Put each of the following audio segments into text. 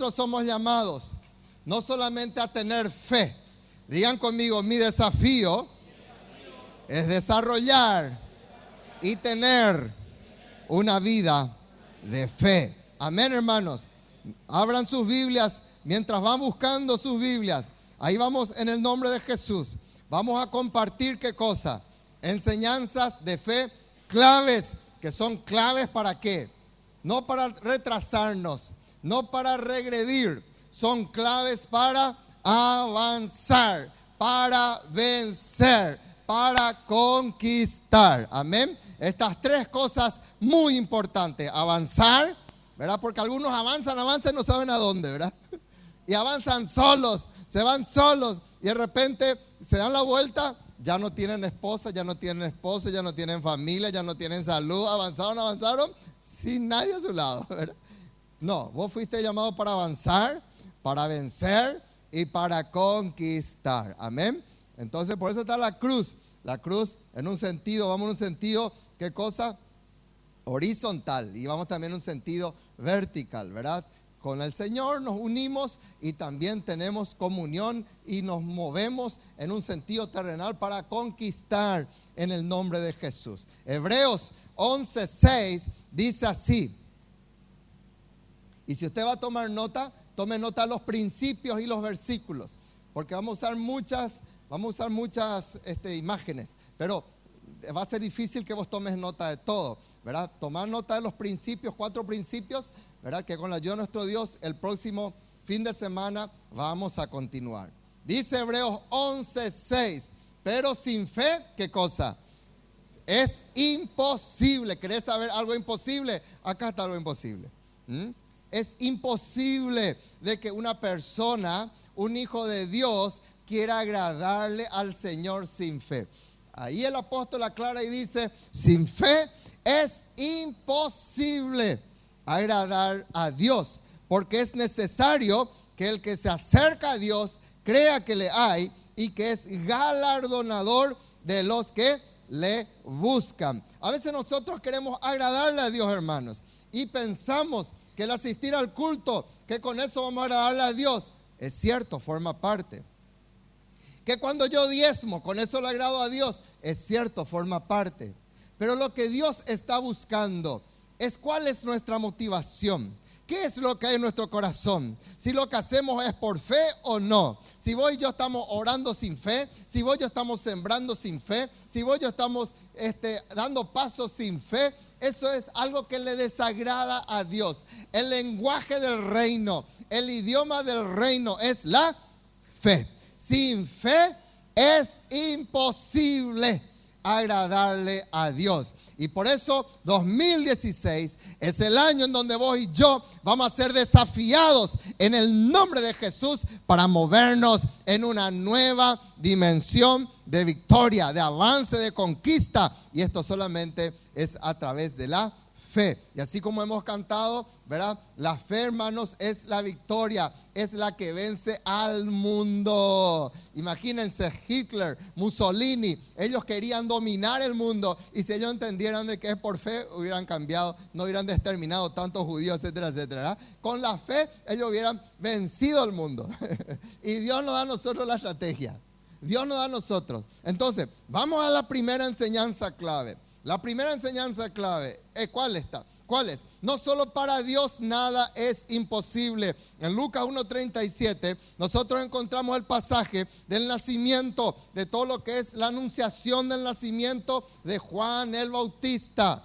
nosotros somos llamados no solamente a tener fe. Digan conmigo, mi desafío es desarrollar y tener una vida de fe. Amén, hermanos. Abran sus Biblias mientras van buscando sus Biblias. Ahí vamos en el nombre de Jesús. Vamos a compartir ¿qué cosa? Enseñanzas de fe claves, que son claves ¿para qué? No para retrasarnos, no para regredir, son claves para avanzar, para vencer, para conquistar. Amén. Estas tres cosas muy importantes. Avanzar, ¿verdad? Porque algunos avanzan y no saben a dónde, ¿verdad? Y avanzan solos, se van solos y de repente se dan la vuelta, ya no tienen esposa, ya no tienen esposo, ya no tienen familia, ya no tienen salud, avanzaron sin nadie a su lado, ¿verdad? No, vos fuiste llamado para avanzar, para vencer y para conquistar. Amén. Entonces por eso está la cruz. La cruz en un sentido, vamos en un sentido, ¿qué cosa? Horizontal, y vamos también en un sentido vertical, ¿verdad? Con el Señor nos unimos y también tenemos comunión y nos movemos en un sentido terrenal para conquistar en el nombre de Jesús. Hebreos 11:6 dice así. Y si usted va a tomar nota, tome nota de los principios y los versículos, porque vamos a usar muchas imágenes, pero va a ser difícil que vos tomes nota de todo, ¿verdad? Tomar nota de los principios, 4 principios, ¿verdad? Que con la ayuda de nuestro Dios, el próximo fin de semana vamos a continuar. Dice Hebreos 11:6, pero sin fe, ¿qué cosa? Es imposible. ¿Querés saber algo imposible? Acá está algo imposible. Es imposible de que una persona, un hijo de Dios, quiera agradarle al Señor sin fe. Ahí el apóstol aclara y dice, sin fe es imposible agradar a Dios, porque es necesario que el que se acerca a Dios crea que le hay y que es galardonador de los que le buscan. A veces nosotros queremos agradarle a Dios, hermanos, y pensamos que el asistir al culto, que con eso vamos a agradarle a Dios. Es cierto, forma parte. Que cuando yo diezmo, con eso le agrado a Dios. Es cierto, forma parte. Pero lo que Dios está buscando es cuál es nuestra motivación. ¿Qué es lo que hay en nuestro corazón? Si lo que hacemos es por fe o no. Si vos y yo estamos orando sin fe, si vos y yo estamos sembrando sin fe, si vos y yo estamos dando pasos sin fe, eso es algo que le desagrada a Dios. El lenguaje del reino, el idioma del reino es la fe. Sin fe es imposible agradarle a Dios. Y por eso 2016 es el año en donde vos y yo vamos a ser desafiados en el nombre de Jesús para movernos en una nueva dimensión de victoria, de avance, de conquista. Y esto solamente es a través de la fe. Y así como hemos cantado, ¿verdad? La fe, hermanos, es la victoria, es la que vence al mundo. Imagínense Hitler, Mussolini, ellos querían dominar el mundo y si ellos entendieran de que es por fe, hubieran cambiado, no hubieran exterminado tantos judíos, etcétera, etcétera, ¿verdad? Con la fe, ellos hubieran vencido el mundo. Y Dios nos da a nosotros la estrategia. Dios nos da a nosotros. Entonces, vamos a la primera enseñanza clave. La primera enseñanza clave, ¿cuál está? ¿Cuál es? No solo para Dios nada es imposible. En Lucas 1:37 nosotros encontramos el pasaje del nacimiento, de todo lo que es la anunciación del nacimiento de Juan el Bautista.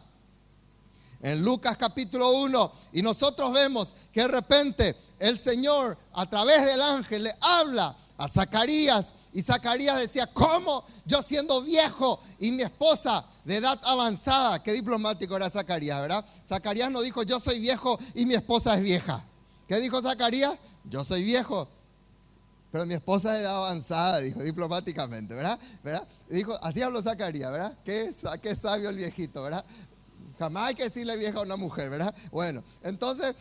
En Lucas capítulo 1, y nosotros vemos que de repente el Señor a través del ángel le habla a Zacarías. Y Zacarías decía, ¿cómo? Yo siendo viejo y mi esposa de edad avanzada. Qué diplomático era Zacarías, ¿verdad? Zacarías no dijo, yo soy viejo y mi esposa es vieja. ¿Qué dijo Zacarías? Yo soy viejo, pero mi esposa es de edad avanzada, dijo diplomáticamente, ¿verdad? Dijo, así habló Zacarías, ¿verdad? Qué sabio el viejito, ¿verdad? Jamás hay que decirle vieja a una mujer, ¿verdad? Bueno, entonces,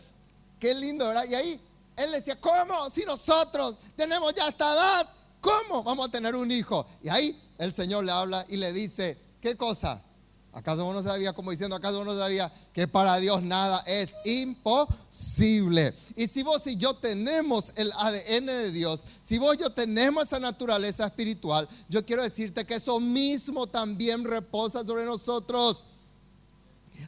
qué lindo, ¿verdad? Y ahí él decía, ¿cómo? Si nosotros tenemos ya esta edad, ¿cómo vamos a tener un hijo? Y ahí el Señor le habla y le dice, ¿qué cosa? ¿Acaso vos no sabías, como diciendo, acaso vos no sabías que para Dios nada es imposible? Y si vos y yo tenemos el ADN de Dios, si vos y yo tenemos esa naturaleza espiritual, yo quiero decirte que eso mismo también reposa sobre nosotros.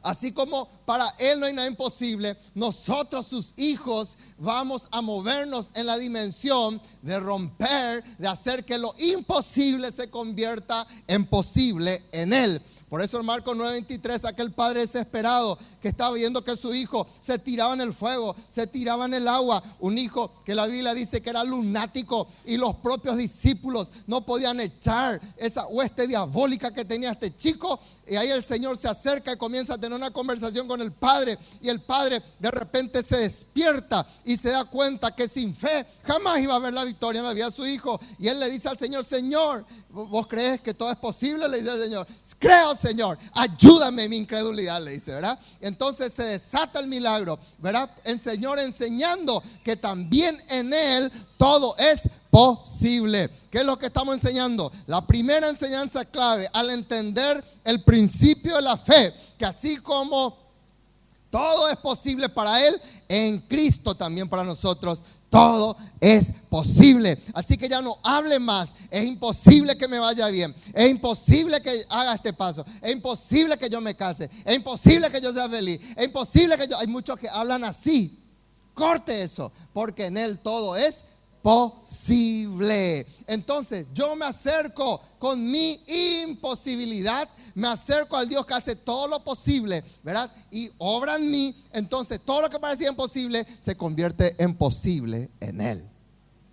Así como para Él no hay nada imposible, nosotros sus hijos vamos a movernos en la dimensión de romper, de hacer que lo imposible se convierta en posible en Él. Por eso en Marcos 9:23, aquel padre desesperado que estaba viendo que su hijo se tiraba en el fuego, se tiraba en el agua, un hijo que la Biblia dice que era lunático, y los propios discípulos no podían echar esa hueste diabólica que tenía este chico. Y ahí el Señor se acerca y comienza a tener una conversación con el padre, y el padre de repente se despierta y se da cuenta que sin fe jamás iba a haber la victoria en la vida de su hijo. Y él le dice al Señor: Señor, ¿vos crees que todo es posible? Le dice el Señor. Creo, Señor, ayúdame en mi incredulidad, le dice, ¿verdad? Entonces se desata el milagro, ¿verdad? El Señor enseñando que también en Él todo es posible. ¿Qué es lo que estamos enseñando? La primera enseñanza clave al entender el principio de la fe, que así como todo es posible para Él, en Cristo también para nosotros todo es posible. Así que ya no hable más. Es imposible que me vaya bien. Es imposible que haga este paso. Es imposible que yo me case. Es imposible que yo sea feliz. Es imposible que yo... Hay muchos que hablan así. Corte eso, porque en Él todo es posible. Entonces yo me acerco con mi imposibilidad, me acerco al Dios que hace todo lo posible, ¿verdad? Y obra en mí. Entonces todo lo que parecía imposible se convierte en posible en Él.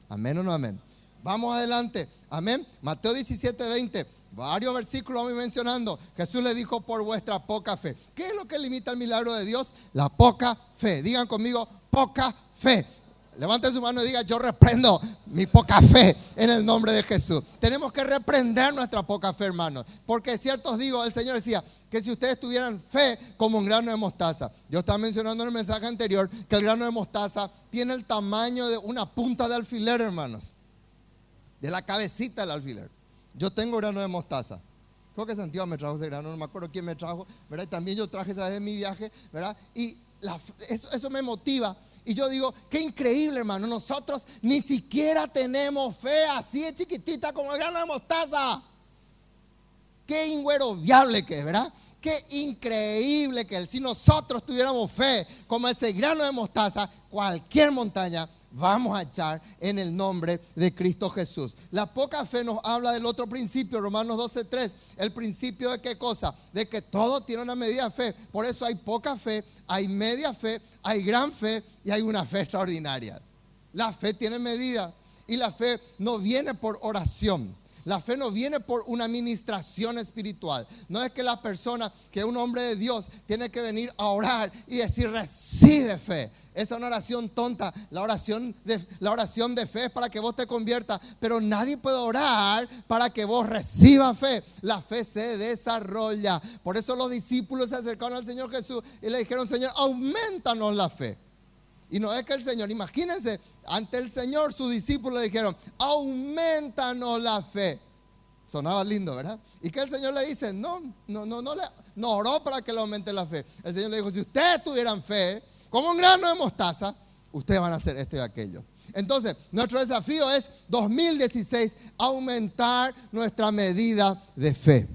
Amén o no amén. Vamos adelante. Amén. Mateo 17:20. Varios versículos vamos mencionando. Jesús le dijo: por vuestra poca fe. ¿Qué es lo que limita el milagro de Dios? La poca fe. Digan conmigo: poca fe. Levanten su mano y digan: yo reprendo mi poca fe en el nombre de Jesús. Tenemos que reprender nuestra poca fe, hermanos. Porque cierto os digo, el Señor decía que si ustedes tuvieran fe como un grano de mostaza. Yo estaba mencionando en el mensaje anterior que el grano de mostaza tiene el tamaño de una punta de alfiler, hermanos. De la cabecita del alfiler. Yo tengo grano de mostaza. Creo que Santiago me trajo ese grano, no me acuerdo quién me trajo, ¿verdad? Y también yo traje esa vez en mi viaje, ¿verdad? Y eso me motiva. Y yo digo: qué increíble, hermano. Nosotros ni siquiera tenemos fe así de chiquitita como el grano de mostaza. Qué ingüeroviable que es, ¿verdad? Qué increíble que si nosotros tuviéramos fe como ese grano de mostaza, cualquier montaña vamos a echar en el nombre de Cristo Jesús. La poca fe nos habla del otro principio, Romanos 12:3. El principio de qué cosa? De que todo tiene una medida de fe. Por eso hay poca fe, hay media fe, hay gran fe y hay una fe extraordinaria. La fe tiene medida, y la fe no viene por oración. La fe no viene por una administración espiritual. No es que la persona, que un hombre de Dios, tiene que venir a orar y decir: recibe fe. Esa es una oración tonta. La oración de fe es para que vos te conviertas. Pero nadie puede orar para que vos recibas fe. La fe se desarrolla. Por eso los discípulos se acercaron al Señor Jesús y le dijeron: Señor, aumentanos la fe. Y no es que el Señor, imagínense, ante el Señor sus discípulos le dijeron: aumentanos la fe. Sonaba lindo, ¿verdad? Y que el Señor le dice: no oró para que le aumente la fe. El Señor le dijo: si ustedes tuvieran fe como un grano de mostaza, ustedes van a hacer esto y aquello. Entonces, nuestro desafío es 2016, aumentar nuestra medida de fe.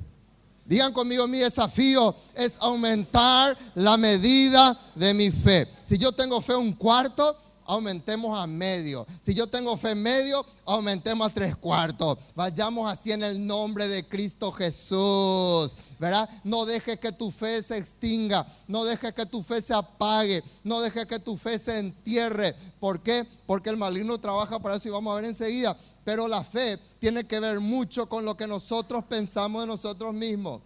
Digan conmigo: mi desafío es aumentar la medida de mi fe. Si yo tengo fe 1/4, aumentemos a medio. Si yo tengo fe medio, aumentemos a 3/4. Vayamos así en el nombre de Cristo Jesús, ¿verdad? No dejes que tu fe se extinga, no dejes que tu fe se apague, no dejes que tu fe se entierre. ¿Por qué? Porque el maligno trabaja para eso y vamos a ver enseguida. Pero la fe tiene que ver mucho con lo que nosotros pensamos de nosotros mismos.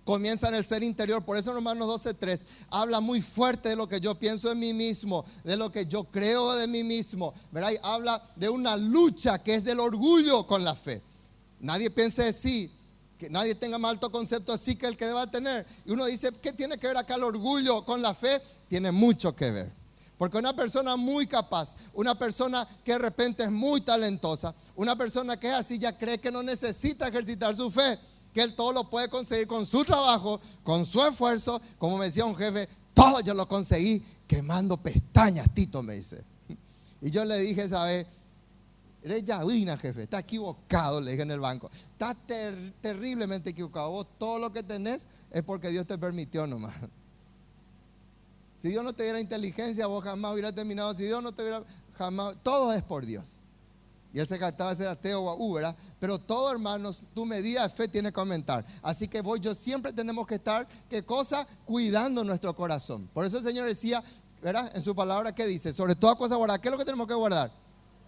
Comienza en el ser interior. Por eso en Romanos 12:3 habla muy fuerte de lo que yo pienso de mí mismo, de lo que yo creo de mí mismo, ¿verdad? Y habla de una lucha que es del orgullo con la fe. Nadie piense así, que nadie tenga más alto concepto así que el que deba tener. Y uno dice: ¿qué tiene que ver acá el orgullo con la fe? Tiene mucho que ver. Porque una persona muy capaz, una persona que de repente es muy talentosa, una persona que es así ya cree que no necesita ejercitar su fe. que él todo lo puede conseguir con su trabajo, con su esfuerzo. Como me decía un jefe, todo yo lo conseguí quemando pestañas, Tito, me dice. Y yo le dije esa vez, eres yavina, jefe, está equivocado, le dije en el banco. Está terriblemente equivocado. Vos todo lo que tenés es porque Dios te permitió nomás. Si Dios no te diera inteligencia, vos jamás hubieras terminado. Si Dios no te hubiera jamás, todo es por Dios. Y él se gastaba ese ateo, ¿verdad? Pero todo, hermanos, tu medida de fe tiene que aumentar. Así que yo siempre tenemos que estar, ¿qué cosa? Cuidando nuestro corazón. Por eso el Señor decía, ¿verdad? En su palabra, ¿qué dice? Sobre toda cosa guardar. ¿Qué es lo que tenemos que guardar?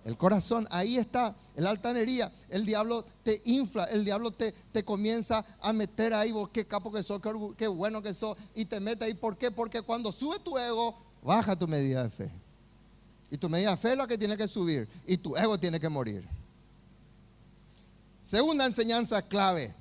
El corazón. Ahí está, en la altanería. El diablo te infla, el diablo te comienza a meter ahí. Vos qué capo que sos, qué bueno que sos. Y te mete ahí. ¿Por qué? Porque cuando sube tu ego, baja tu medida de fe. Y tu medida de fe es lo que tiene que subir. Y tu ego tiene que morir. Segunda enseñanza clave.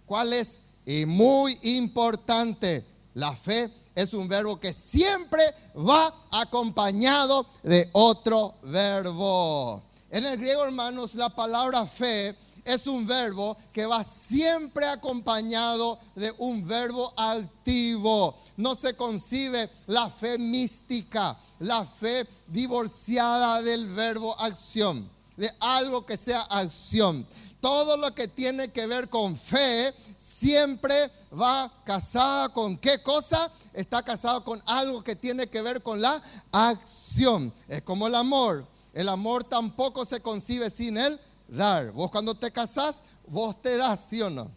¿Cuál es? Y muy importante. La fe es un verbo que siempre va acompañado de otro verbo. En el griego, hermanos, la palabra fe es un verbo que va siempre acompañado de un verbo activo. No se concibe la fe mística, la fe divorciada del verbo acción, de algo que sea acción. Todo lo que tiene que ver con fe siempre va casada con ¿qué cosa? Está casado con algo que tiene que ver con la acción. Es como el amor. El amor tampoco se concibe sin el dar. Vos cuando te casás, vos te das, ¿sí o no?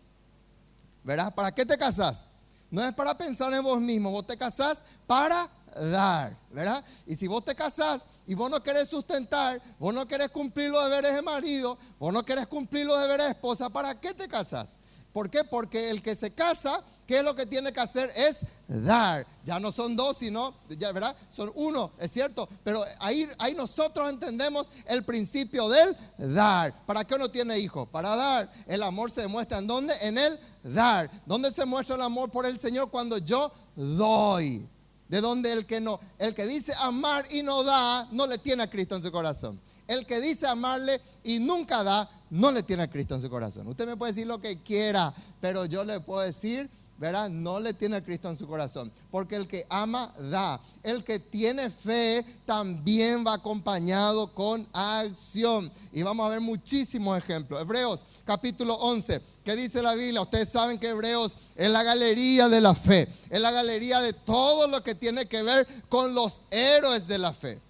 ¿Verdad? ¿Para qué te casás? No es para pensar en vos mismo. Vos te casás para dar, ¿verdad? Y si vos te casás y vos no querés sustentar, vos no querés cumplir los deberes de marido, vos no querés cumplir los deberes de esposa, ¿para qué te casás? ¿Por qué? Porque el que se casa, ¿qué es lo que tiene que hacer? Es dar. Ya no son dos, sino, ya, ¿verdad? Son uno, es cierto. Pero ahí nosotros entendemos el principio del dar. ¿Para qué uno tiene hijos? Para dar. El amor se demuestra ¿en dónde? En el dar. ¿Dónde se muestra el amor por el Señor? Cuando yo doy. De donde el que dice amar y no da, no le tiene a Cristo en su corazón. El que dice amarle y nunca da, no le tiene a Cristo en su corazón. Usted me puede decir lo que quiera, pero yo le puedo decir, ¿verdad? No le tiene a Cristo en su corazón. Porque el que ama, da. El que tiene fe también va acompañado con acción. Y vamos a ver muchísimos ejemplos. Hebreos capítulo 11. ¿Qué dice la Biblia? Ustedes saben que Hebreos es la galería de la fe. Es la galería de todo lo que tiene que ver con los héroes de la fe.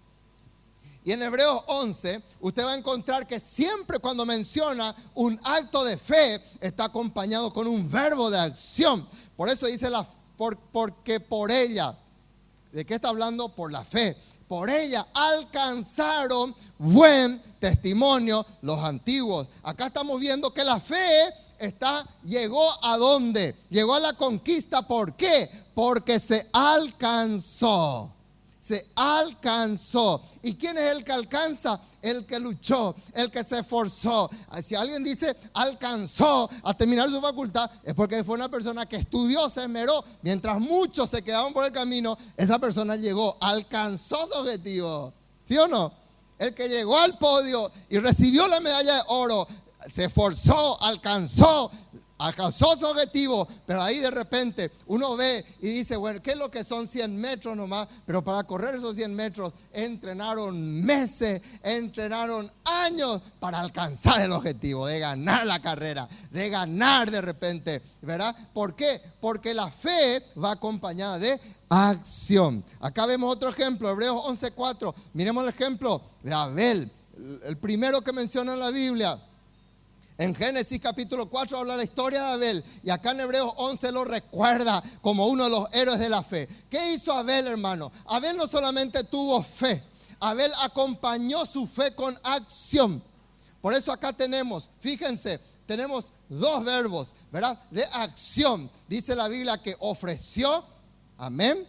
Y en Hebreos 11, usted va a encontrar que siempre cuando menciona un acto de fe, está acompañado con un verbo de acción. Por eso dice, porque por ella, ¿de qué está hablando? Por la fe. Por ella alcanzaron buen testimonio los antiguos. Acá estamos viendo que la fe llegó a ¿dónde? Llegó a la conquista. ¿Por qué? Porque se alcanzó. Se alcanzó. ¿Y quién es el que alcanza? El que luchó, el que se esforzó. Si alguien dice alcanzó a terminar su facultad, es porque fue una persona que estudió, se esmeró. Mientras muchos se quedaban por el camino, esa persona llegó, alcanzó su objetivo. ¿Sí o no? El que llegó al podio y recibió la medalla de oro, se esforzó, alcanzó su objetivo, pero ahí de repente uno ve y dice, bueno, ¿qué es lo que son 100 metros nomás? Pero para correr esos 100 metros entrenaron meses, entrenaron años para alcanzar el objetivo, de ganar la carrera, de ganar de repente, ¿verdad? ¿Por qué? Porque la fe va acompañada de acción. Acá vemos otro ejemplo, Hebreos 11:4. Miremos el ejemplo de Abel, el primero que menciona en la Biblia. En Génesis capítulo 4 habla la historia de Abel y acá en Hebreos 11 lo recuerda como uno de los héroes de la fe. ¿Qué hizo Abel, hermano? Abel no solamente tuvo fe, Abel acompañó su fe con acción. Por eso acá tenemos, fíjense, tenemos dos verbos, ¿verdad? De acción. Dice la Biblia que ofreció, amén.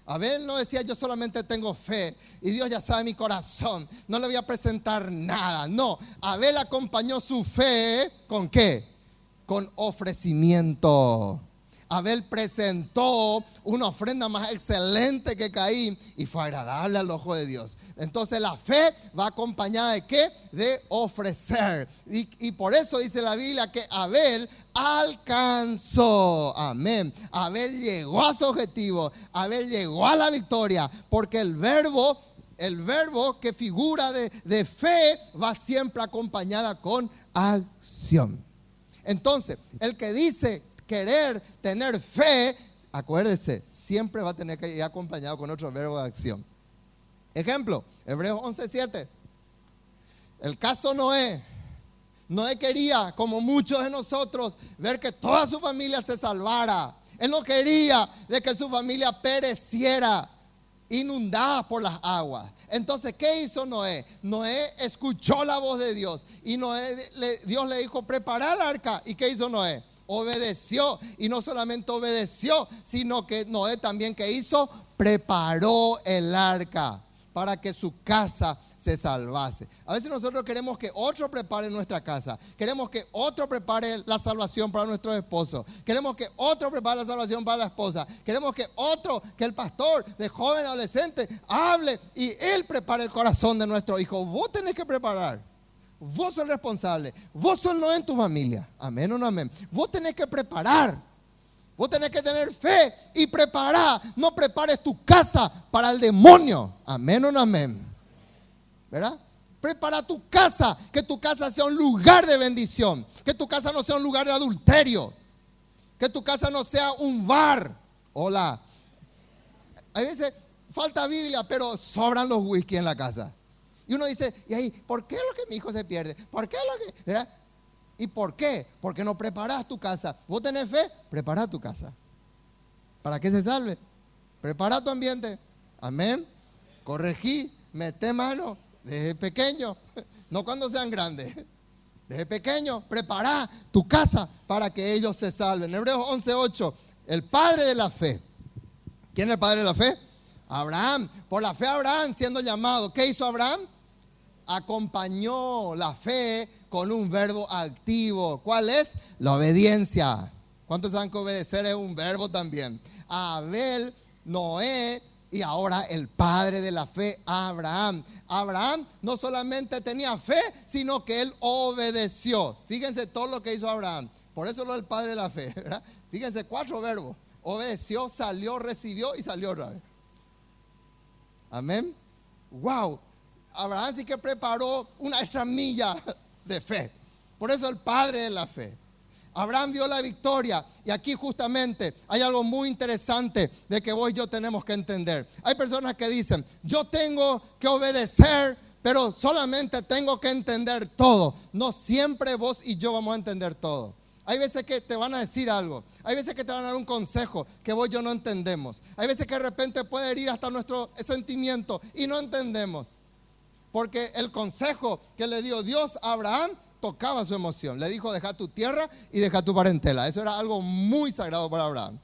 Abel no decía yo solamente tengo fe y Dios ya sabe mi corazón, no le voy a presentar nada. No, Abel acompañó su fe ¿con qué? Con ofrecimiento. Abel presentó una ofrenda más excelente que Caín y fue agradable al ojo de Dios. Entonces la fe va acompañada ¿de qué? De ofrecer. Y por eso dice la Biblia que Abel alcanzó. Amén. Abel llegó a su objetivo. Abel llegó a la victoria. Porque el verbo que figura de fe va siempre acompañada con acción. Entonces, el que dice querer tener fe, acuérdese, siempre va a tener que ir acompañado con otro verbo de acción. Ejemplo, Hebreos 11:7. El caso Noé. Noé quería, como muchos de nosotros, ver que toda su familia se salvara. Él no quería de que su familia pereciera, inundada por las aguas. Entonces, ¿qué hizo Noé? Noé escuchó la voz de Dios y Dios le dijo, prepara el arca. ¿Y qué hizo Noé? Obedeció. Y no solamente obedeció, sino que Noé también, ¿qué hizo? Preparó el arca para que su casa se salvase. A veces nosotros queremos que otro prepare nuestra casa. Queremos que otro prepare la salvación para nuestro esposo. Queremos que otro prepare la salvación para la esposa. Queremos que el pastor de joven adolescente hable y él prepare el corazón de nuestro hijo. Vos tenés que preparar. Vos sos el responsable. Vos sos no en tu familia. Amén o no amén. Vos tenés que preparar. Vos tenés que tener fe y preparar. No prepares tu casa para el demonio. Amén o no amén. ¿Verdad? Prepara tu casa, que tu casa sea un lugar de bendición, que tu casa no sea un lugar de adulterio, que tu casa no sea un bar. Hola. A veces falta Biblia, pero sobran los whisky en la casa. Y uno dice, ¿y ahí por qué es lo que mi hijo se pierde? ¿Por qué es lo que? ¿Verdad? ¿Y por qué? Porque no preparas tu casa. ¿Vos tenés fe? Prepara tu casa. ¿Para que se salve? Prepara tu ambiente. Amén. Corregí, mete mano. Desde pequeño, no cuando sean grandes. Desde pequeño, prepara tu casa para que ellos se salven. Hebreos 11:8, el padre de la fe. ¿Quién es el padre de la fe? Abraham. Por la fe Abraham siendo llamado. ¿Qué hizo Abraham? Acompañó la fe con un verbo activo. ¿Cuál es? La obediencia. ¿Cuántos saben que obedecer es un verbo también? Abel, Noé y ahora el padre de la fe, Abraham. Abraham no solamente tenía fe, sino que él obedeció. Fíjense todo lo que hizo Abraham. Por eso lo del padre de la fe, ¿verdad? Fíjense 4 verbos. Obedeció, salió, recibió y salió otra vez. Amén. Wow. Abraham sí que preparó una extra milla de fe. Por eso el padre de la fe. Abraham vio la victoria. Y aquí justamente hay algo muy interesante de que vos y yo tenemos que entender. Hay personas que dicen, yo tengo que obedecer, pero solamente tengo que entender todo. No siempre vos y yo vamos a entender todo. Hay veces que te van a decir algo. Hay veces que te van a dar un consejo que vos y yo no entendemos. Hay veces que de repente puede herir hasta nuestro sentimiento y no entendemos. Porque el consejo que le dio Dios a Abraham tocaba su emoción. Le dijo, deja tu tierra y deja tu parentela. Eso era algo muy sagrado para Abraham.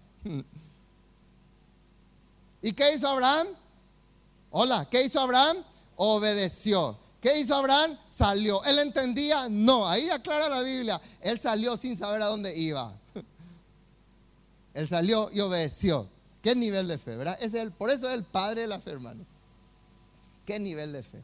¿Y qué hizo Abraham? Hola, ¿qué hizo Abraham? Obedeció. ¿Qué hizo Abraham? Salió. ¿Él entendía? No. Ahí aclara la Biblia. Él salió sin saber a dónde iba. Él salió y obedeció. ¿Qué nivel de fe, verdad? Por eso es el padre de la fe, hermanos. ¿Qué nivel de fe?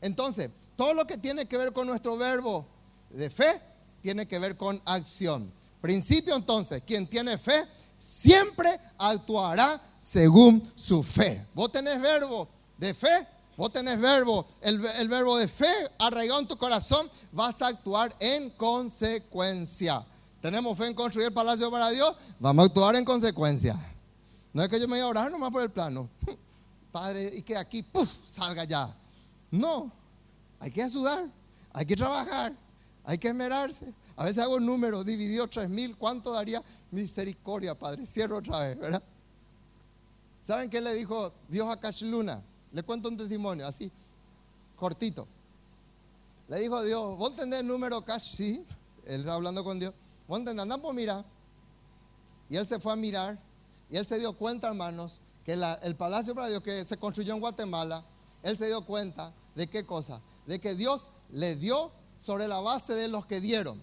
Entonces, todo lo que tiene que ver con nuestro verbo de fe, tiene que ver con acción. Principio entonces, quien tiene fe, siempre actuará según su fe. Vos tenés verbo de fe, vos tenés verbo, el verbo de fe arraigado en tu corazón, vas a actuar en consecuencia. Tenemos fe en construir el palacio para Dios, vamos a actuar en consecuencia. No es que yo me voy a orar nomás por el plano. Padre, y que aquí, ¡puf!, salga ya. No, hay que sudar, hay que trabajar, hay que esmerarse. A veces hago un número, dividido 3,000, ¿cuánto daría? Misericordia, Padre. Cierro otra vez, ¿verdad? ¿Saben qué le dijo Dios a Cash Luna? Le cuento un testimonio, así, cortito. Le dijo Dios, ¿vos entendés el número Cash? Sí, él está hablando con Dios. ¿Vos entendés? Andá por mirar. Y él se fue a mirar, y él se dio cuenta, hermanos, que el palacio para Dios que se construyó en Guatemala, él se dio cuenta de qué cosa, de que Dios le dio sobre la base de los que dieron.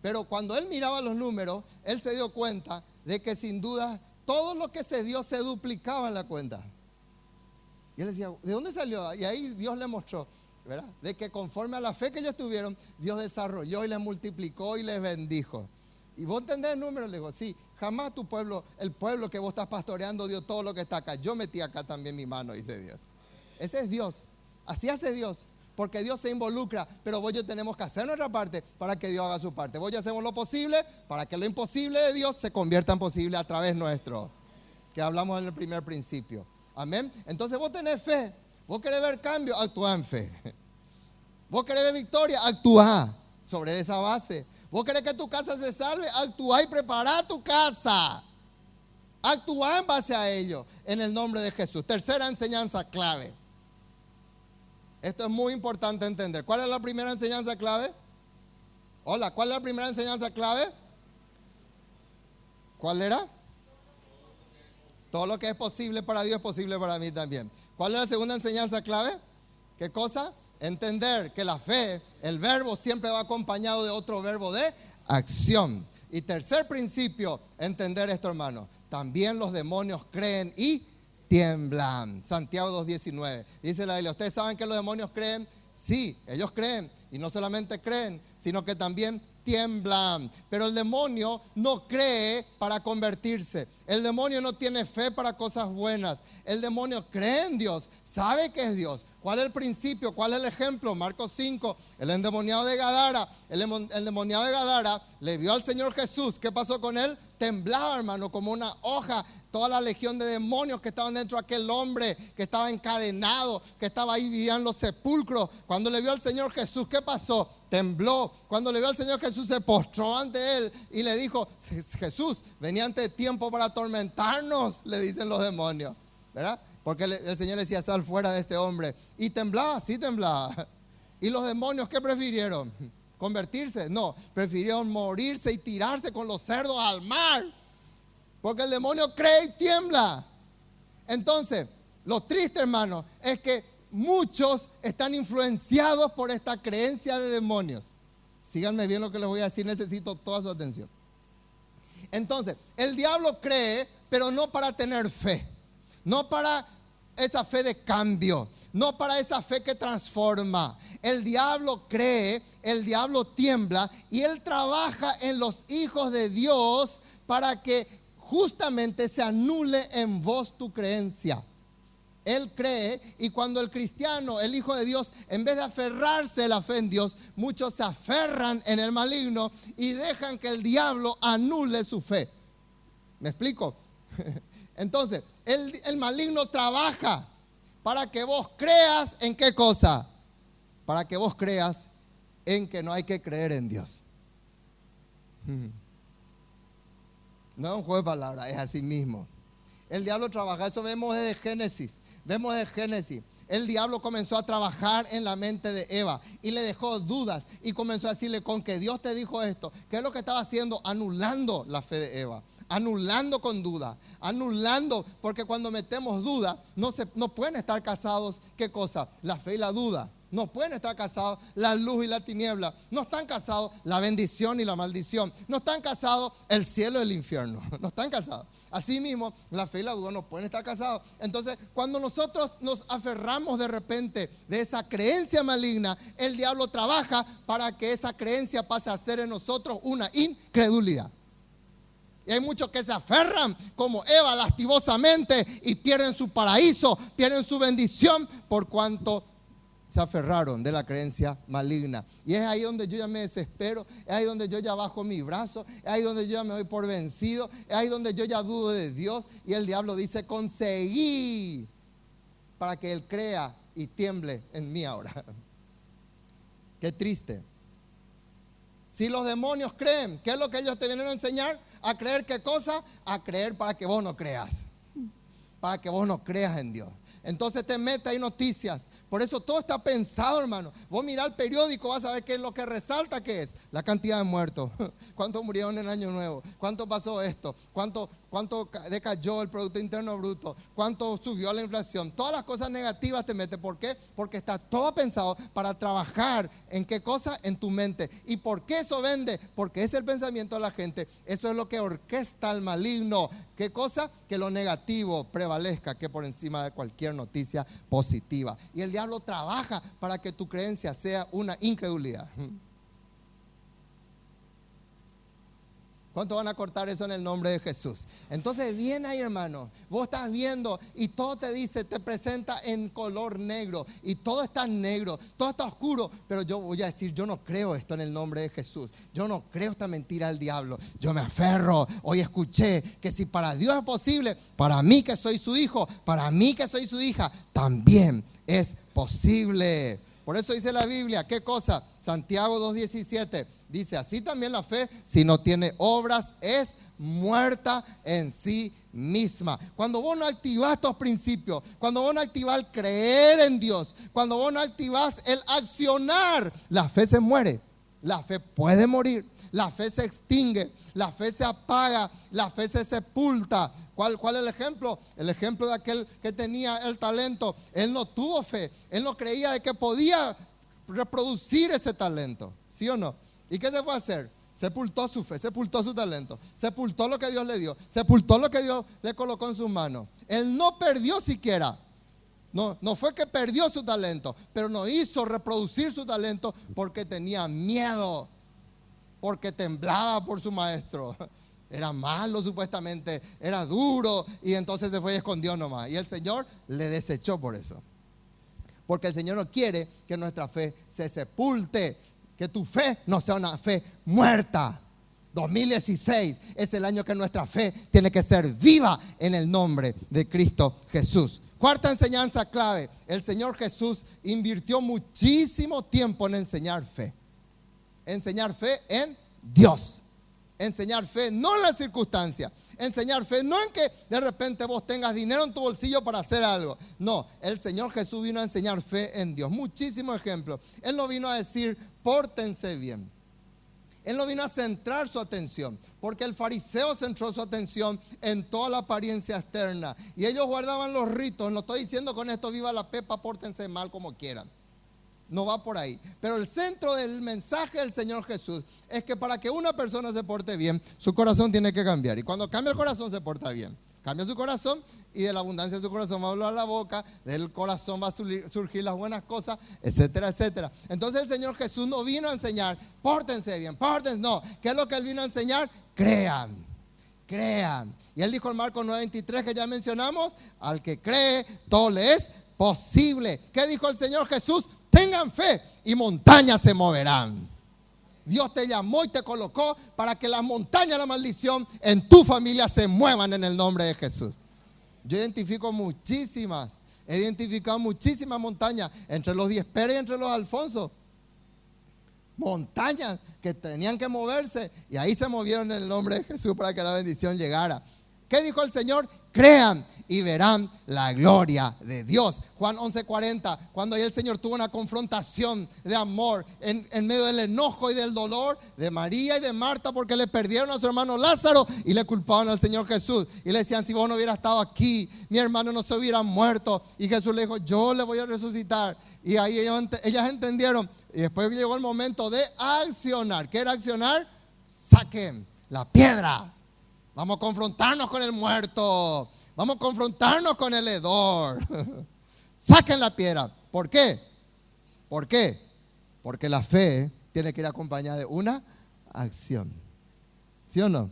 Pero cuando él miraba los números, él se dio cuenta de que sin duda todo lo que se dio se duplicaba en la cuenta. Y él decía, ¿de dónde salió? Y ahí Dios le mostró, ¿verdad? De que conforme a la fe que ellos tuvieron, Dios desarrolló y les multiplicó y les bendijo. ¿Y vos entendés el número? Le digo, sí, jamás tu pueblo, el pueblo que vos estás pastoreando dio todo lo que está acá. Yo metí acá también mi mano, dice Dios. Ese es Dios. Así hace Dios. Porque Dios se involucra, pero vos y yo tenemos que hacer nuestra parte para que Dios haga su parte. Vos y yo hacemos lo posible para que lo imposible de Dios se convierta en posible a través nuestro. Que hablamos en el primer principio. Amén. Entonces vos tenés fe. Vos querés ver cambio, actúa en fe. Vos querés ver victoria, actúa sobre esa base. Vos querés que tu casa se salve, actúa y prepara tu casa. Actúa en base a ello, en el nombre de Jesús. Tercera enseñanza clave. Esto es muy importante entender. ¿Cuál es la primera enseñanza clave? Hola, ¿cuál es la primera enseñanza clave? ¿Cuál era? Todo lo que es posible para Dios es posible para mí también. ¿Cuál es la segunda enseñanza clave? ¿Qué cosa? Entender que la fe, el verbo siempre va acompañado de otro verbo de acción. Y tercer principio, entender esto, hermano. También los demonios creen y tiemblan. Santiago 2:19. Dice la Biblia, ¿ustedes saben que los demonios creen? Sí, ellos creen. Y no solamente creen, sino que también tiemblan. Pero el demonio no cree para convertirse. El demonio no tiene fe para cosas buenas. El demonio cree en Dios, sabe que es Dios. ¿Cuál es el principio? ¿Cuál es el ejemplo? Marcos 5, el endemoniado de Gadara. El endemoniado de Gadara le vio al Señor Jesús. ¿Qué pasó con él? Temblaba, hermano, como una hoja. Toda la legión de demonios que estaban dentro de aquel hombre, que estaba encadenado, que estaba ahí, vivía en los sepulcros. Cuando le vio al Señor Jesús, ¿qué pasó? Tembló. Cuando le vio al Señor Jesús, se postró ante él y le dijo, Jesús, venía antes de tiempo para atormentarnos, le dicen los demonios, ¿verdad? Porque el Señor le decía, sal fuera de este hombre. Y temblaba, sí temblaba. ¿Y los demonios qué prefirieron? ¿Convertirse? No, prefirieron morirse y tirarse con los cerdos al mar. Porque el demonio cree y tiembla. Entonces, lo triste, hermano, es que muchos están influenciados por esta creencia de demonios. Síganme bien lo que les voy a decir, necesito toda su atención. Entonces, el diablo cree, pero no para tener fe. No para esa fe de cambio. No para esa fe que transforma. El diablo cree, el diablo tiembla y él trabaja en los hijos de Dios para que justamente se anule en vos tu creencia. Él cree, y cuando el cristiano, el hijo de Dios, en vez de aferrarse a la fe en Dios, muchos se aferran en el maligno y dejan que el diablo anule su fe. ¿Me explico? Entonces, el maligno trabaja para que vos creas en qué cosa. Para que vos creas en que no hay que creer en Dios. No es un juego de palabras, es así mismo. El diablo trabaja, eso vemos desde Génesis. Vemos desde Génesis. El diablo comenzó a trabajar en la mente de Eva y le dejó dudas y comenzó a decirle, con que Dios te dijo esto. ¿Qué es lo que estaba haciendo? Anulando la fe de Eva. Anulando con duda. Anulando, porque cuando metemos duda, no pueden estar casados, ¿qué cosa? La fe y la duda. No pueden estar casados la luz y la tiniebla. No están casados la bendición y la maldición. No están casados el cielo y el infierno. No están casados. Asimismo, la fe y la duda no pueden estar casados. Entonces, cuando nosotros nos aferramos de repente de esa creencia maligna, el diablo trabaja para que esa creencia pase a ser en nosotros una incredulidad. Y hay muchos que se aferran como Eva lastimosamente y pierden su paraíso, pierden su bendición por cuanto se aferraron de la creencia maligna. Y es ahí donde yo ya me desespero, es ahí donde yo ya bajo mi brazo, es ahí donde yo ya me doy por vencido, es ahí donde yo ya dudo de Dios. Y el diablo dice, conseguí para que él crea y tiemble en mí ahora. Qué triste. Si los demonios creen, ¿qué es lo que ellos te vienen a enseñar? ¿A creer qué cosa? A creer para que vos no creas. Para que vos no creas en Dios. Entonces te mete ahí noticias. Por eso todo está pensado, hermano. Vos mirá el periódico, vas a ver qué es lo que resalta, qué es la cantidad de muertos. ¿Cuántos murieron en el año nuevo? ¿Cuánto pasó esto? ¿Cuánto cuánto decayó el Producto Interno Bruto, cuánto subió la inflación. Todas las cosas negativas te mete. ¿Por qué? Porque está todo pensado para trabajar en qué cosa, en tu mente. ¿Y por qué eso vende? Porque es el pensamiento de la gente. Eso es lo que orquesta el maligno. ¿Qué cosa? Que lo negativo prevalezca que por encima de cualquier noticia positiva. Y el diablo trabaja para que tu creencia sea una incredulidad. ¿Cuánto van a cortar eso en el nombre de Jesús? Entonces viene ahí, hermano, vos estás viendo y todo te dice, te presenta en color negro y todo está negro, todo está oscuro, pero yo voy a decir, yo no creo esto en el nombre de Jesús, yo no creo esta mentira del diablo, yo me aferro. Hoy escuché que si para Dios es posible, para mí que soy su hijo, para mí que soy su hija, también es posible. Por eso dice la Biblia, ¿qué cosa? Santiago 2:17 dice, así también la fe, si no tiene obras, es muerta en sí misma. Cuando vos no activás estos principios, cuando vos no activás el creer en Dios, cuando vos no activás el accionar, la fe se muere, la fe puede morir, la fe se extingue, la fe se apaga, la fe se sepulta. ¿Cuál es el ejemplo? El ejemplo de aquel que tenía el talento. Él no tuvo fe, él no creía de que podía reproducir ese talento, ¿sí o no? ¿Y qué se fue a hacer? Sepultó su fe, sepultó su talento, sepultó lo que Dios le dio, sepultó lo que Dios le colocó en sus manos. Él no perdió siquiera. No fue que perdió su talento, pero no hizo reproducir su talento porque tenía miedo, porque temblaba por su maestro. Era malo supuestamente, era duro, y entonces se fue y escondió nomás. Y el Señor le desechó por eso. Porque el Señor no quiere que nuestra fe se sepulte, que tu fe no sea una fe muerta. 2016 es el año que nuestra fe tiene que ser viva en el nombre de Cristo Jesús. Cuarta enseñanza clave, el Señor Jesús invirtió muchísimo tiempo en enseñar fe. Enseñar fe en Dios. Enseñar fe no en las circunstancias. Enseñar fe no en que de repente vos tengas dinero en tu bolsillo para hacer algo. No, el Señor Jesús vino a enseñar fe en Dios. Muchísimos ejemplos. Él no vino a decir, pórtense bien. Él no vino a centrar su atención, porque el fariseo centró su atención en toda la apariencia externa. Y ellos guardaban los ritos. No estoy diciendo con esto, viva la pepa, pórtense mal como quieran. No va por ahí. Pero el centro del mensaje del Señor Jesús es que para que una persona se porte bien, su corazón tiene que cambiar. Y cuando cambia el corazón, se porta bien. Cambia su corazón y de la abundancia de su corazón va a hablar la boca, del corazón va a surgir las buenas cosas, etcétera, etcétera. Entonces el Señor Jesús no vino a enseñar, pórtense bien, pórtense. No, ¿qué es lo que Él vino a enseñar? Crean. Y Él dijo en Marcos 9:23 que ya mencionamos, al que cree, todo le es posible. ¿Qué dijo el Señor Jesús? Tengan fe y montañas se moverán. Dios te llamó y te colocó para que las montañas de la maldición en tu familia se muevan en el nombre de Jesús. Yo he identificado muchísimas montañas entre los 10 Pérez y entre los Alfonso. Montañas que tenían que moverse y ahí se movieron en el nombre de Jesús para que la bendición llegara. ¿Qué dijo el Señor? Crean y verán la gloria de Dios. Juan 11:40, cuando ahí el Señor tuvo una confrontación de amor en medio del enojo y del dolor de María y de Marta, porque le perdieron a su hermano Lázaro y le culpaban al Señor Jesús. Y le decían, si vos no hubieras estado aquí, mi hermano no se hubiera muerto. Y Jesús le dijo, yo le voy a resucitar. Y ahí ellas entendieron. Y después llegó el momento de accionar. ¿Qué era accionar? Saquen la piedra. Vamos a confrontarnos con el muerto. Vamos a confrontarnos con el hedor. Saquen la piedra. ¿Por qué? ¿Por qué? Porque la fe tiene que ir acompañada de una acción. ¿Sí o no?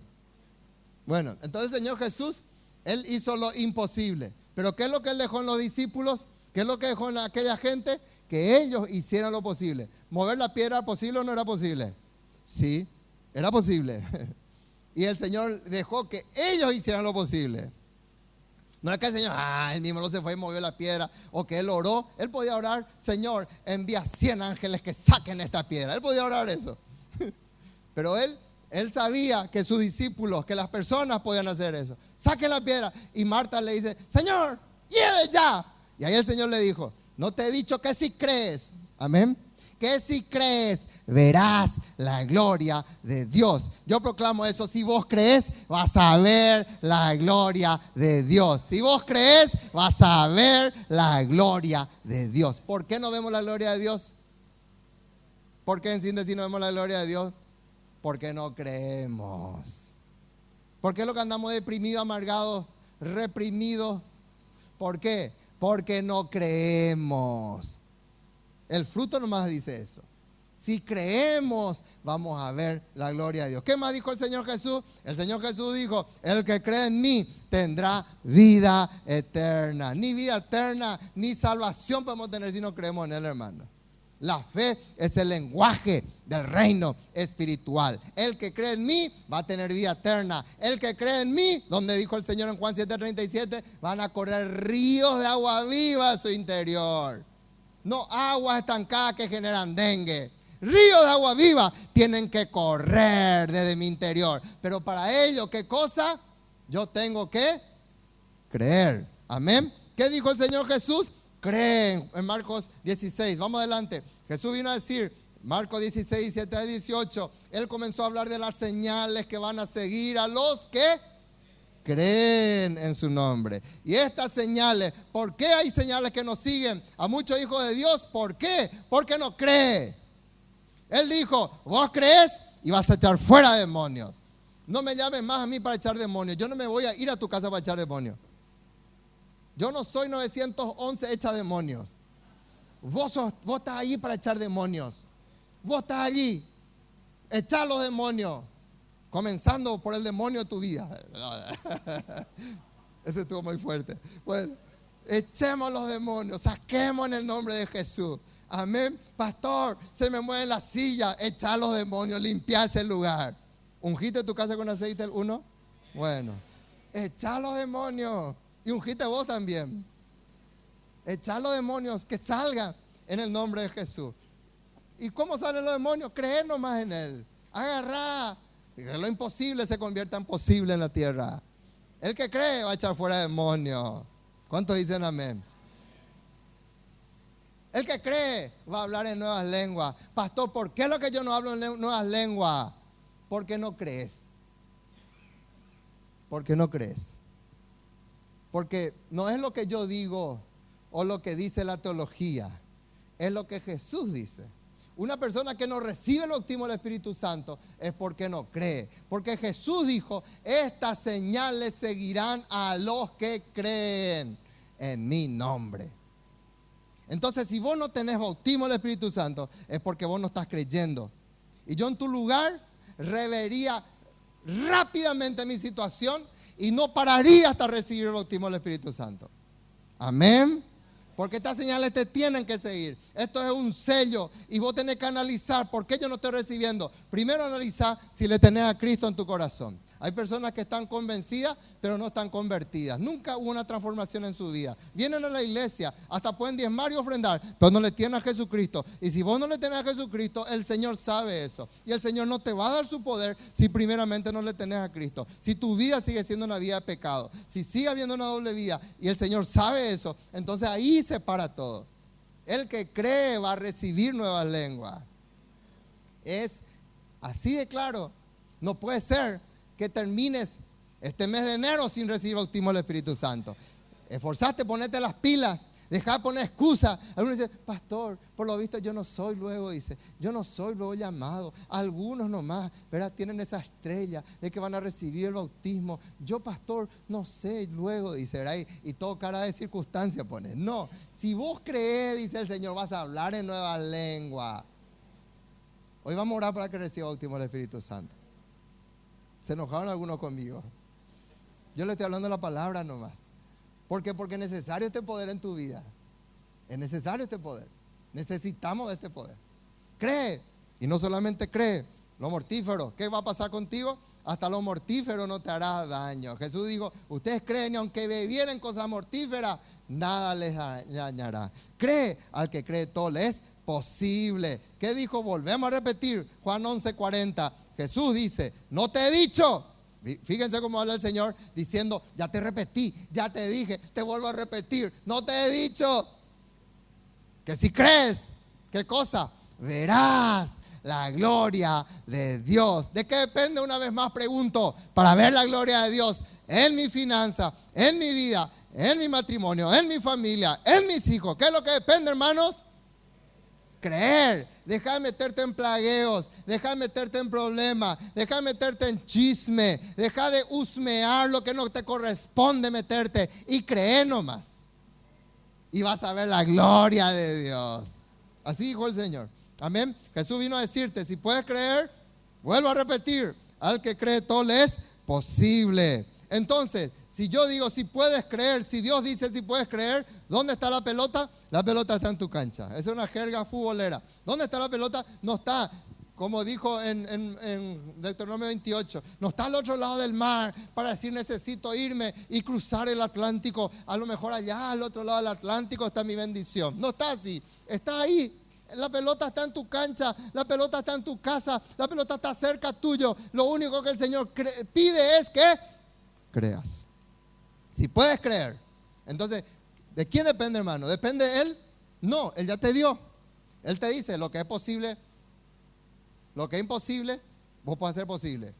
Bueno, entonces el Señor Jesús, Él hizo lo imposible. Pero ¿qué es lo que Él dejó en los discípulos? ¿Qué es lo que dejó en aquella gente? Que ellos hicieran lo posible. ¿Mover la piedra era posible o no era posible? Sí, era posible. Y el Señor dejó que ellos hicieran lo posible. No es que el Señor, Él mismo no se fue y movió la piedra, o que Él oró. Él podía orar, Señor, envía 100 ángeles que saquen esta piedra. Él podía orar eso. Pero Él sabía que sus discípulos, que las personas podían hacer eso. Saquen la piedra. Y Marta le dice, Señor, lleve ya. Y ahí el Señor le dijo, no te he dicho que si crees, amén, que si crees, verás la gloria de Dios. Yo proclamo eso, si vos crees, vas a ver la gloria de Dios. Si vos crees, vas a ver la gloria de Dios. ¿Por qué no vemos la gloria de Dios? ¿Por qué en síntesis no vemos la gloria de Dios? Porque no creemos. ¿Por qué es lo que andamos deprimidos, amargados, reprimidos? ¿Por qué? Porque no creemos. El fruto nomás dice eso. Si creemos, vamos a ver la gloria de Dios. ¿Qué más dijo el Señor Jesús? El Señor Jesús dijo, el que cree en mí tendrá vida eterna. Ni vida eterna, ni salvación podemos tener si no creemos en Él, hermano. La fe es el lenguaje del reino espiritual. El que cree en mí va a tener vida eterna. El que cree en mí, donde dijo el Señor en Juan 7:37, van a correr ríos de agua viva a su interior. No aguas estancadas que generan dengue. Ríos de agua viva tienen que correr desde mi interior. Pero para ello, ¿qué cosa? Yo tengo que creer. Amén. ¿Qué dijo el Señor Jesús? Creen en Marcos 16. Vamos adelante. Jesús vino a decir, Marcos 16, 17 al 18. Él comenzó a hablar de las señales que van a seguir a los que creen en su nombre. Y estas señales, ¿por qué hay señales que nos siguen a muchos hijos de Dios? ¿Por qué? Porque no cree. Él dijo, vos crees y vas a echar fuera demonios. No me llames más a mí para echar demonios. Yo no me voy a ir a tu casa para echar demonios. Yo no soy 911 echa demonios. Vos estás allí para echar demonios. Vos estás allí. Echar los demonios. Comenzando por el demonio de tu vida. Ese estuvo muy fuerte. Bueno, echemos los demonios. Saquemos en el nombre de Jesús. Amén. Pastor, se me mueve la silla. Echar los demonios. Limpiar ese lugar. ¿Ungiste tu casa con aceite el 1? Bueno. Echar los demonios. Y ungiste vos también. Echar los demonios, que salgan en el nombre de Jesús. ¿Y cómo salen los demonios? Creer nomás en Él. Agarrar. Que lo imposible se convierta en posible en la tierra. El que cree va a echar fuera demonios. ¿Cuántos dicen amén? El que cree va a hablar en nuevas lenguas. Pastor, ¿por qué es lo que yo no hablo en nuevas lenguas? Porque no crees. Porque no crees. Porque no es lo que yo digo o lo que dice la teología, es lo que Jesús dice. Una persona que no recibe el bautismo del Espíritu Santo es porque no cree. Porque Jesús dijo, estas señales seguirán a los que creen en mi nombre. Entonces, si vos no tenés bautismo del Espíritu Santo, es porque vos no estás creyendo. Y yo en tu lugar revería rápidamente mi situación y no pararía hasta recibir el bautismo del Espíritu Santo. Amén. Porque estas señales te tienen que seguir. Esto es un sello y vos tenés que analizar por qué yo no estoy recibiendo. Primero analizar si le tenés a Cristo en tu corazón. Hay personas que están convencidas, pero no están convertidas. Nunca hubo una transformación en su vida. Vienen a la iglesia, hasta pueden diezmar y ofrendar, pero no le tienen a Jesucristo. Y si vos no le tenés a Jesucristo, el Señor sabe eso. Y el Señor no te va a dar su poder si primeramente no le tenés a Cristo. Si tu vida sigue siendo una vida de pecado, si sigue habiendo una doble vida, y el Señor sabe eso, entonces ahí se para todo. El que cree va a recibir nuevas lenguas. Es así de claro. No puede ser que termines este mes de enero sin recibir bautismo del Espíritu Santo. Esforzaste, ponete las pilas, dejá de poner excusas. Algunos dicen, pastor, por lo visto yo no soy luego, dice, yo no soy luego llamado. Algunos nomás, ¿verdad? Tienen esa estrella de que van a recibir el bautismo. Yo, pastor, no sé luego, dice, ¿verdad? Y todo cara de circunstancia pone. No, si vos creés, dice el Señor, vas a hablar en nueva lengua. Hoy vamos a orar para que reciba bautismo del Espíritu Santo. Se enojaron algunos conmigo. Yo le estoy hablando de la palabra nomás. ¿Por qué? Porque es necesario este poder en tu vida. Es necesario este poder. Necesitamos de este poder. Cree. Y no solamente cree. Lo mortífero. ¿Qué va a pasar contigo? Hasta lo mortífero no te hará daño. Jesús dijo, ustedes creen y aunque bebieren cosas mortíferas, nada les dañará. Cree. Al que cree todo le es posible. ¿Qué dijo? Volvemos a repetir. Juan 11:40. Jesús dice, no te he dicho. Fíjense cómo habla el Señor diciendo, ya te repetí, ya te dije, te vuelvo a repetir, no te he dicho. Que si crees, ¿qué cosa? verás la gloria de Dios. ¿De qué depende? Una vez más pregunto, para ver la gloria de Dios en mi finanza, en mi vida, en mi matrimonio, en mi familia, en mis hijos. ¿Qué es lo que depende, hermanos? Creer. Deja de meterte en plagueos, deja de meterte en problemas, deja de meterte en chisme, deja de husmear lo que no te corresponde meterte y cree nomás. Y vas a ver la gloria de Dios. Así dijo el Señor. Amén. Jesús vino a decirte, si puedes creer, vuelvo a repetir, al que cree todo le es posible. Entonces, si yo digo si puedes creer, si Dios dice si puedes creer, ¿dónde está la pelota? La pelota está en tu cancha. Esa es una jerga futbolera. ¿Dónde está la pelota? No está, como dijo en Deuteronomio 28, no está al otro lado del mar para decir necesito irme y cruzar el Atlántico. A lo mejor allá al otro lado del Atlántico está mi bendición. No está así, está ahí. La pelota está en tu cancha, la pelota está en tu casa, la pelota está cerca tuyo. Lo único que el Señor pide es que creas. Si puedes creer. Entonces, ¿de quién depende, hermano? ¿Depende de Él? No, Él ya te dio. Él te dice lo que es posible, lo que es imposible, vos podés hacer posible.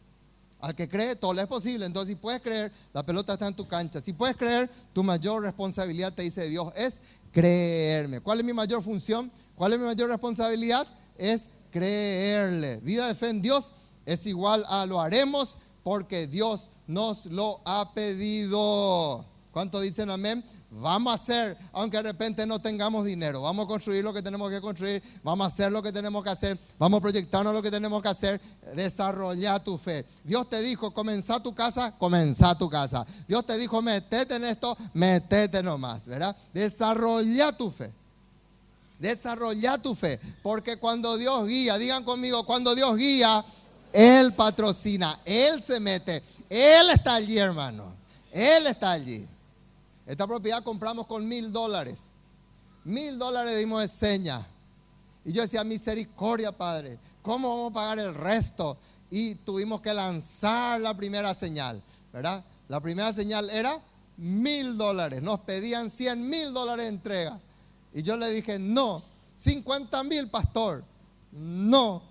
Al que cree, todo le es posible. Entonces, si puedes creer, la pelota está en tu cancha. Si puedes creer, tu mayor responsabilidad, te dice Dios, es creerme. ¿Cuál es mi mayor función? ¿Cuál es mi mayor responsabilidad? Es creerle. Vida de fe en Dios es igual a lo haremos porque Dios nos lo ha pedido. ¿Cuántos dicen amén? Vamos a hacer, aunque de repente no tengamos dinero. Vamos a construir lo que tenemos que construir. Vamos a hacer lo que tenemos que hacer. Vamos a proyectarnos lo que tenemos que hacer. Desarrolla tu fe. Dios te dijo, comenzá tu casa, comenzá tu casa. Dios te dijo, metete en esto, metete nomás, ¿verdad? Desarrolla tu fe. Desarrolla tu fe. Porque cuando Dios guía, digan conmigo, cuando Dios guía, Él patrocina, Él se mete. Él está allí, hermano. Él está allí. Esta propiedad compramos con $1,000. $1,000 dimos de seña. Y yo decía, misericordia, Padre, ¿cómo vamos a pagar el resto? Y tuvimos que lanzar la primera señal, ¿verdad? La primera señal era $1,000. Nos pedían $100,000 de entrega. Y yo le dije, no, 50,000, pastor. No.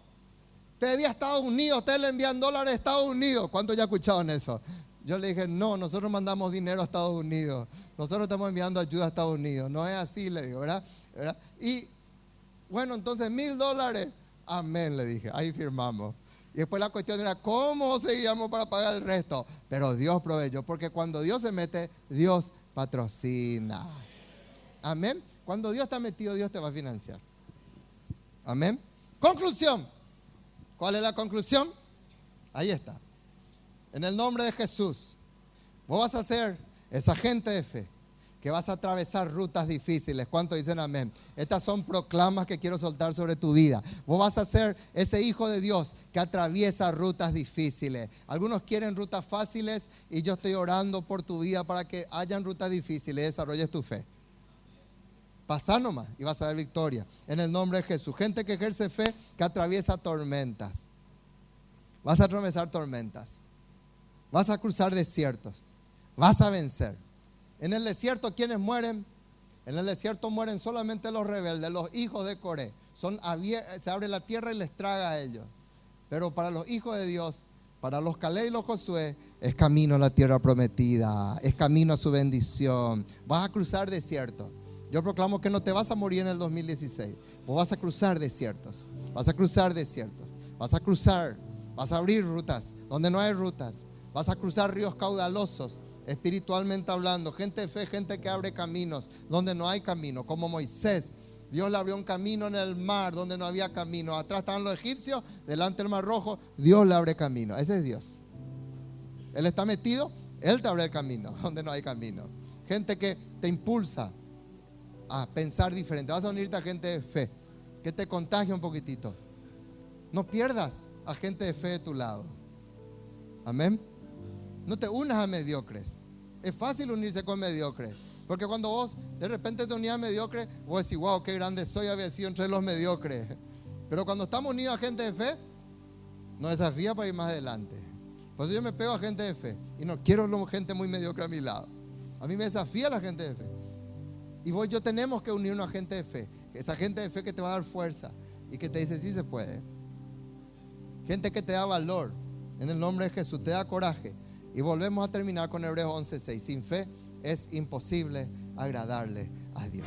Pedí a Estados Unidos, ustedes le envían dólares a Estados Unidos. ¿Cuántos ya escucharon eso? Yo le dije, no, nosotros mandamos dinero a Estados Unidos. Nosotros estamos enviando ayuda a Estados Unidos. No es así, le digo, ¿verdad? Y bueno, entonces $1,000. Amén, le dije. Ahí firmamos. Y después la cuestión era, ¿cómo seguíamos para pagar el resto? Pero Dios proveyó, porque cuando Dios se mete, Dios patrocina. Amén. Cuando Dios está metido, Dios te va a financiar. Amén. Conclusión. ¿Cuál es la conclusión? Ahí está. En el nombre de Jesús, vos vas a ser esa gente de fe que vas a atravesar rutas difíciles. ¿Cuántos dicen amén? Estas son proclamas que quiero soltar sobre tu vida. Vos vas a ser ese hijo de Dios que atraviesa rutas difíciles. Algunos quieren rutas fáciles y yo estoy orando por tu vida para que hayan rutas difíciles y desarrolles tu fe. Pasá nomás y vas a ver victoria. En el nombre de Jesús. Gente que ejerce fe, que atraviesa tormentas. Vas a atravesar tormentas. Vas a cruzar desiertos. Vas a vencer. En el desierto, ¿quiénes mueren? En el desierto mueren solamente los rebeldes, los hijos de Coré. Se abre la tierra y les traga a ellos. Pero para los hijos de Dios, para los Caleb y los Josué, es camino a la tierra prometida. Es camino a su bendición. Vas a cruzar desiertos. Yo proclamo que no te vas a morir en el 2016. Vos vas a cruzar desiertos. Vas a cruzar desiertos. Vas a cruzar. Vas a abrir rutas donde no hay rutas. Vas a cruzar ríos caudalosos, espiritualmente hablando. Gente de fe, gente que abre caminos donde no hay camino. Como Moisés, Dios le abrió un camino en el mar donde no había camino. Atrás estaban los egipcios, delante del mar rojo, Dios le abre camino. Ese es Dios. Él está metido, Él te abre el camino donde no hay camino. Gente que te impulsa a pensar diferente. Vas a unirte a gente de fe que te contagie un poquitito. No pierdas a gente de fe de tu lado. Amén. No te unas a mediocres. Es fácil unirse con mediocres, porque cuando vos de repente te unís a mediocres, vos decís, wow, qué grande soy, había sido entre los mediocres. Pero cuando estamos unidos a gente de fe, nos desafía para ir más adelante. Por eso yo me pego a gente de fe y no quiero gente muy mediocre a mi lado. A mí me desafía la gente de fe. Y vos y yo tenemos que unirnos a gente de fe. Esa gente de fe que te va a dar fuerza, y que te dice sí se puede. Gente que te da valor en el nombre de Jesús, te da coraje. Y volvemos a terminar con Hebreos 11:6. Sin fe es imposible agradarle a Dios.